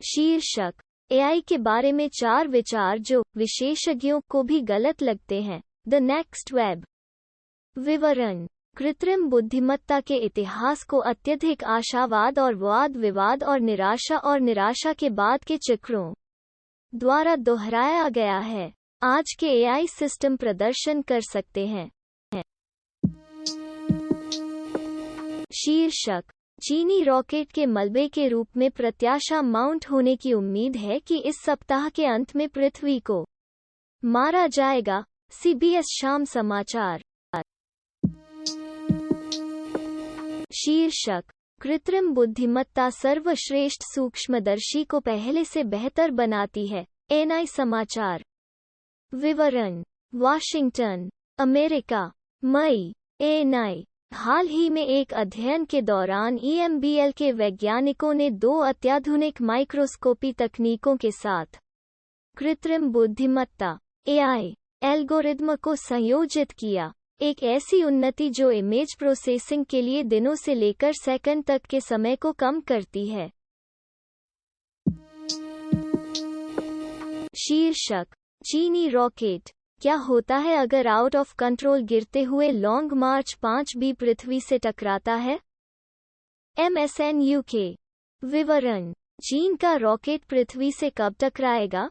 शीर्षक एआई के बारे में 4 विचार जो विशेषज्ञों को भी गलत लगते हैं। The next web. विवरण। कृत्रिम बुद्धिमत्ता के इतिहास को अत्यधिक आशावाद और वाद विवाद और निराशा के बाद के चक्रों द्वारा दोहराया गया है। आज के एआई सिस्टम प्रदर्शन कर सकते हैं। शीर्षक चीनी रॉकेट के मलबे के रूप में प्रत्याशा माउंट होने की उम्मीद है कि इस सप्ताह के अंत में पृथ्वी को मारा जाएगा। सीबीएस शाम समाचार। शीर्षक कृत्रिम बुद्धिमत्ता सर्वश्रेष्ठ सूक्ष्मदर्शी को पहले से बेहतर बनाती है। एएनआई समाचार। विवरण। Washington, America. मई। एएनआई। हाल ही में एक अध्ययन के दौरान ईएमबीएल के वैज्ञानिकों ने 2 अत्याधुनिक माइक्रोस्कोपी तकनीकों के साथ कृत्रिम बुद्धिमत्ता एआई एल्गोरिदम को संयोजित किया। एक ऐसी उन्नति जो इमेज प्रोसेसिंग के लिए दिनों से लेकर सेकंड तक के समय को कम करती है। शीर्षक चीनी रॉकेट। क्या होता है अगर आउट ऑफ कंट्रोल गिरते हुए लॉन्ग मार्च 5B पृथ्वी से टकराता है? MSN UK। विवरण। चीन का रॉकेट पृथ्वी से कब टकराएगा?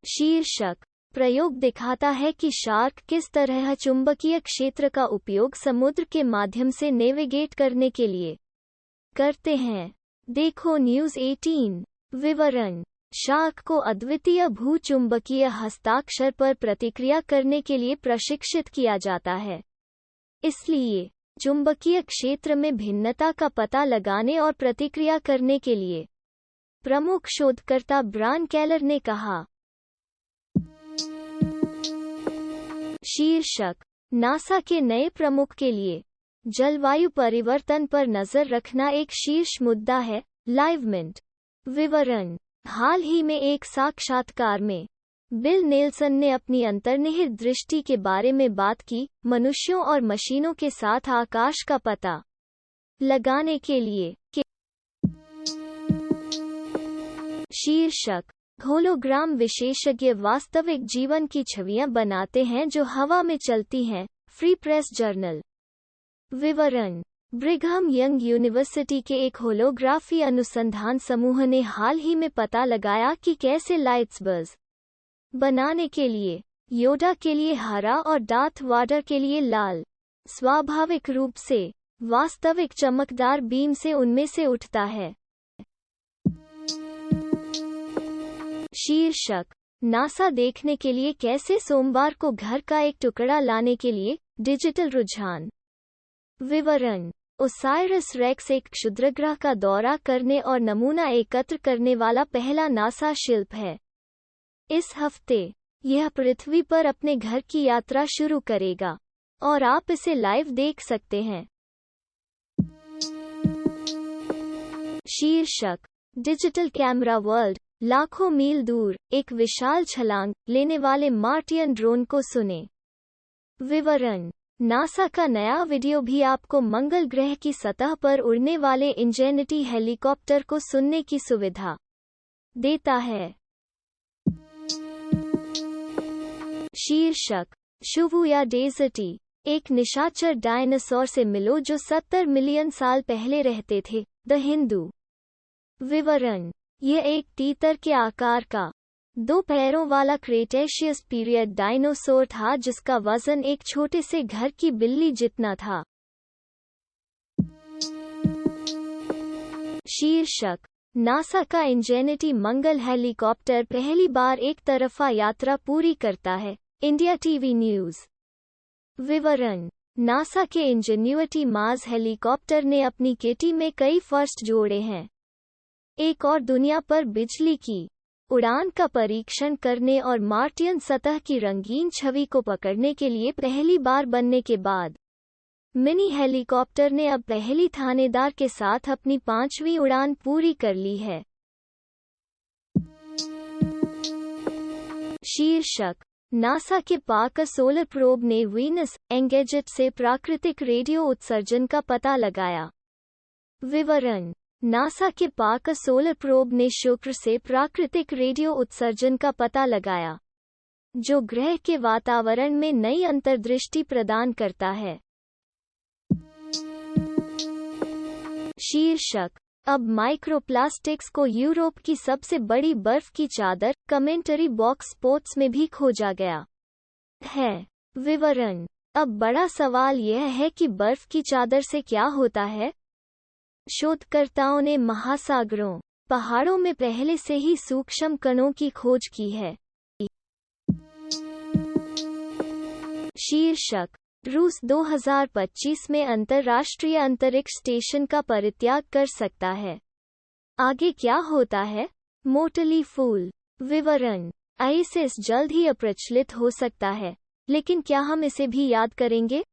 शीर्षक प्रयोग दिखाता है कि शार्क किस तरह चुंबकीय क्षेत्र का उपयोग समुद्र के माध्यम से नेविगेट करने के लिए करते हैं। देखो न्यूज़ 18। विवरण। शार्क को अद्वितीय भूचुंबकीय हस्ताक्षर पर प्रतिक्रिया करने के लिए प्रशिक्षित किया जाता है। इसलिए चुंबकीय क्षेत्र में भिन्नता का पता लगाने और प्रतिक्रिया करने के लिए प्रमुख शोधकर्ता ब्रायन केलर ने कहा। शीर्षक नासा के नए प्रमुख के लिए जलवायु परिवर्तन पर नजर रखना एक शीर्ष मुद्दा है। लाइवमिंट। विवरण। हाल ही में एक साक्षात्कार में बिल नेल्सन ने अपनी अंतर्निहित दृष्टि के बारे में बात की, मनुष्यों और मशीनों के साथ आकाश का पता लगाने के लिए। शीर्षक होलोग्राम विशेषज्ञ वास्तविक जीवन की छवियां बनाते हैं जो हवा में चलती हैं। Free press journal. विवरण। ब्रिघम यंग यूनिवर्सिटी के एक होलोग्राफी अनुसंधान समूह ने हाल ही में पता लगाया कि कैसे लाइट्सबर्ज बनाने के लिए योडा के लिए हरा और डार्थ वाडर के लिए लाल स्वाभाविक रूप से वास्तविक चमकदार बीम से उनमें से उठता है। शीर्षक नासा देखने के लिए कैसे सोमवार को घर का एक टुकड़ा लाने के लिए डिजिटल रुझान। विवरण। ओसाइरस रेक्स एक क्षुद्रग्रह का दौरा करने और नमूना एकत्र करने वाला पहला नासा शिल्प है। इस हफ्ते यह पृथ्वी पर अपने घर की यात्रा शुरू करेगा और आप इसे लाइव देख सकते हैं। शीर्षक डिजिटल कैमरा वर्ल्ड। लाखों मील दूर एक विशाल छलांग लेने वाले मार्टियन ड्रोन को सुने। विवरण। नासा का नया वीडियो भी आपको मंगल ग्रह की सतह पर उड़ने वाले इंजेनिटी हेलीकॉप्टर को सुनने की सुविधा देता है। शीर्षक शुवुया डेजर्टी। एक निशाचर डायनासोर से मिलो जो 70 मिलियन साल पहले रहते थे। द हिंदू। विवरण। यह एक तीतर के आकार का 2 पैरों वाला क्रेटेशियस पीरियड डायनासोर था जिसका वजन एक छोटे से घर की बिल्ली जितना था। शीर्षक नासा का इंजेनिटी मंगल हेलीकॉप्टर पहली बार एक तरफा यात्रा पूरी करता है। India TV news. विवरण। नासा के इंजेन्युइटी मार्स हेलीकॉप्टर ने अपनी किटी में कई फर्स्ट जोड़े हैं। एक और दुनिया पर बिजली की उड़ान का परीक्षण करने और मार्टियन सतह की रंगीन छवि को पकड़ने के लिए पहली बार बनने के बाद मिनी हेलीकॉप्टर ने अब पहली थानेदार के साथ अपनी 5वीं उड़ान पूरी कर ली है। शीर्षक नासा के पार्कर सोलर प्रोब ने वीनस एंगेजेट से प्राकृतिक रेडियो उत्सर्जन का पता लगाया। विवरण। नासा के पार्क सोलर प्रोब ने शुक्र से प्राकृतिक रेडियो उत्सर्जन का पता लगाया, जो ग्रह के वातावरण में नई अंतर्दृष्टि प्रदान करता है। शीर्षक: अब माइक्रोप्लास्टिक्स को यूरोप की सबसे बड़ी बर्फ की चादर कमेंटरी बॉक्स स्पोर्ट्स में भी खोजा गया है। विवरण: अब बड़ा सवाल यह है कि बर्फ की चादर से क्या होता है। शोधकर्ताओं ने महासागरों, पहाड़ों में पहले से ही सूक्ष्म कणों की खोज की है। शीर्षक: रूस 2025 में अंतर्राष्ट्रीय अंतरिक्ष स्टेशन का परित्याग कर सकता है। आगे क्या होता है? मोटली फूल। विवरण: आईएसएस जल्द ही अप्रचलित हो सकता है, लेकिन क्या हम इसे भी याद करेंगे?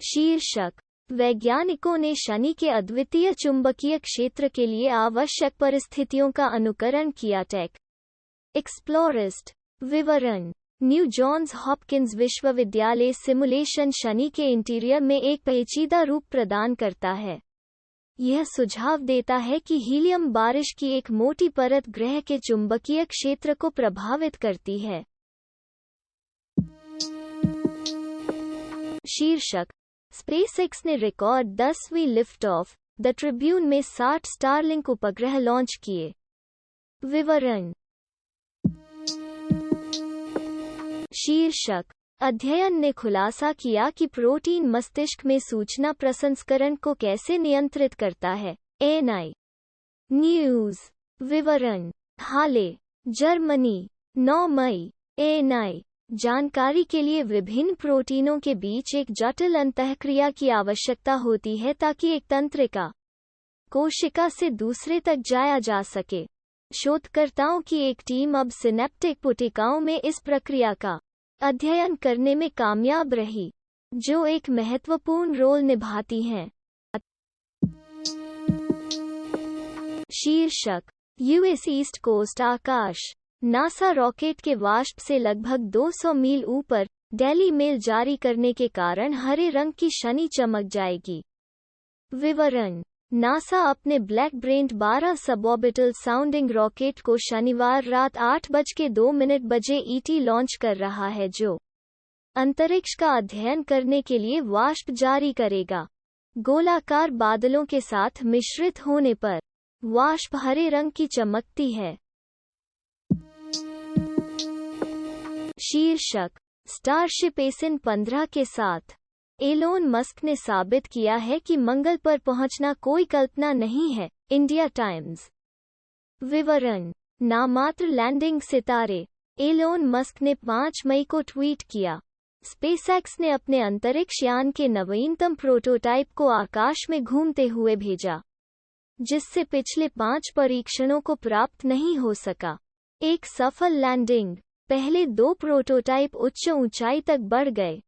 शीर्षक: वैज्ञानिकों ने शनि के अद्वितीय चुंबकीय क्षेत्र के लिए आवश्यक परिस्थितियों का अनुकरण किया। टेक एक्सप्लोरिस्ट। विवरण: न्यू जॉन्स हॉपकिंस विश्वविद्यालय सिमुलेशन शनि के इंटीरियर में एक पेचीदा रूप प्रदान करता है। यह सुझाव देता है कि हीलियम बारिश की एक मोटी परत ग्रह के चुंबकीय क्षेत्र को प्रभावित करती है। शीर्षक: स्पेसएक्स ने रिकॉर्ड 10वीं लिफ्ट ऑफ द ट्रिब्यून में 60 स्टारलिंक उपग्रह लॉन्च किए। विवरण: शीर्षक: अध्ययन ने खुलासा किया कि प्रोटीन मस्तिष्क में सूचना प्रसंस्करण को कैसे नियंत्रित करता है। ANI news. विवरण: हाले, जर्मनी, 9 मई। एएनआई जानकारी के लिए विभिन्न प्रोटीनों के बीच एक जटिल अंतःक्रिया की आवश्यकता होती है ताकि एक तंत्रिका कोशिका से दूसरे तक जाया जा सके। शोधकर्ताओं की एक टीम अब सिनेप्टिक पुटिकाओं में इस प्रक्रिया का अध्ययन करने में कामयाब रही, जो एक महत्वपूर्ण रोल निभाती हैं। शीर्षक: यूएस ईस्ट कोस्ट आकाश। नासा रॉकेट के वाष्प से लगभग 200 मील ऊपर डेली मेल जारी करने के कारण हरे रंग की शनि चमक जाएगी। विवरण: नासा अपने black Brent 12 suborbital sounding rocket को शनिवार रात 8:02 बजे ईटी लॉन्च कर रहा है, जो अंतरिक्ष का अध्ययन करने के लिए वाष्प जारी करेगा। गोलाकार बादलों के साथ मिश्रित होने पर वाष्प हरे रंग की चमकती है। शीर्षक: स्टारशिप एसन 15 के साथ एलोन मस्क ने साबित किया है कि मंगल पर पहुंचना कोई कल्पना नहीं है। India times. विवरण: नामात्र लैंडिंग सितारे। एलोन मस्क ने 5 मई को ट्वीट किया। स्पेसएक्स ने अपने अंतरिक्ष यान के नवीनतम प्रोटोटाइप को आकाश में घूमते हुए भेजा, जिससे पिछले 5 परीक्षणों को प्राप्त नहीं हो सका। एक सफल लैंडिंग। पहले 2 प्रोटोटाइप उच्च ऊंचाई तक बढ़ गए।